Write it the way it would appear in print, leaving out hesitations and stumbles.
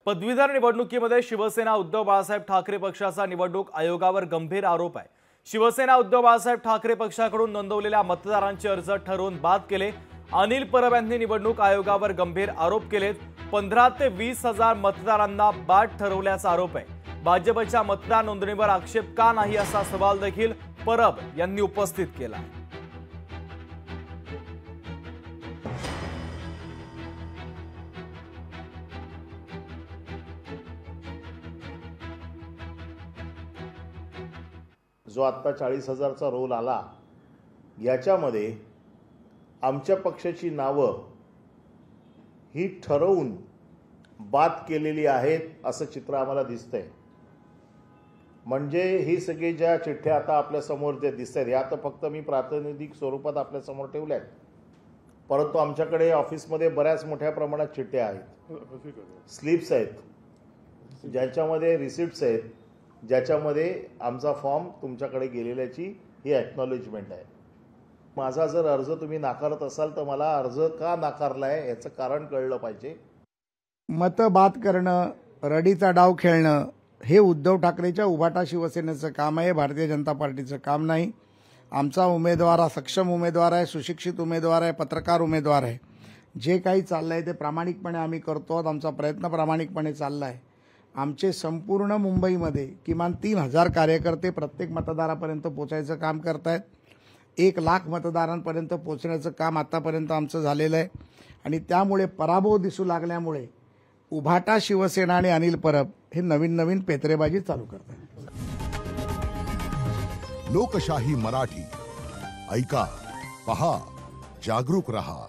पदवीधर निवडणुकीमध्ये शिवसेना उद्धव बाळासाहेब ठाकरे पक्षाचा निवडणूक आयोगावर गंभीर आरोप आहे। शिवसेना उद्धव बाळासाहेब ठाकरे पक्षाकडून नोंदवलेल्या मतदारांचे अर्ज ठरवून बाद केले। अनिल परब यांनी निवडणूक आयोगावर गंभीर आरोप केलेत। 15 ते 20 हजार मतदारांना बाद ठरवल्याचा आरोप आहे। भाजपच्या मतदार नोंदणीवर आक्षेप का नाही असा सवाल देखील परब यांनी उपस्थित केला। जो आता 40,000चा रोल आला, याच्यामध्ये आमच्या पक्षाची नावं ही ठरवून बाद केलेली आहेत असं चित्र आम्हाला दिसतंय। म्हणजे ही सगळी ज्या चिठ्ठ्या आता आपल्या समोर जे दिसतात या तर फक्त मी प्रातिनिधिक स्वरूपात आपल्या समोर ठेवल्या आहेत, परंतु आमच्याकडे ऑफिसमध्ये बऱ्याच मोठ्या प्रमाणात चिठ्ठ्या आहेत, स्लिप्स आहेत, ज्याच्यामध्ये रिसिप्ट्स आहेत, ज्याच्यामध्ये आमचा फॉर्म तुमच्याकडे गेलेल्याची ही एक्नॉलेजमेंट आहे। माझा जर अर्ज तुम्ही नाकारत असाल तर मला अर्ज का नाकारलाय याचं कारण कळलं पाहिजे। मत बाद करणं, रडीचा डाव खेळणं हे उद्धव ठाकरेच्या उभाटा शिवसेनेचं काम आहे, भारतीय जनता पार्टीचं काम नाही। आमचा उमेदवार हा सक्षम उमेदवार आहे, सुशिक्षित उमेदवार आहे, पत्रकार उमेदवार आहे। जे काही चाललंय ते प्रामाणिकपणे आम्ही करतो, आमचा प्रयत्न प्रामाणिकपणे चालला आहे। आमचे संपूर्ण मुंबईमध्ये किमान 3,000 कार्यकर्ते प्रत्येक मतदारापर्यंत पोहोचायचं काम करतायत। 1 लाख मतदारांपर्यंत पोहोचण्याचं काम आतापर्यंत आमचं झालेलं आहे आणि त्यामुळे पराभव दिसू लागल्यामुळे उभाटा शिवसेना आणि अनिल परब हे नवीन पेतरेबाजी चालू करतात। लोकशाही मराठी ऐका, पहा, जागरूक रहा।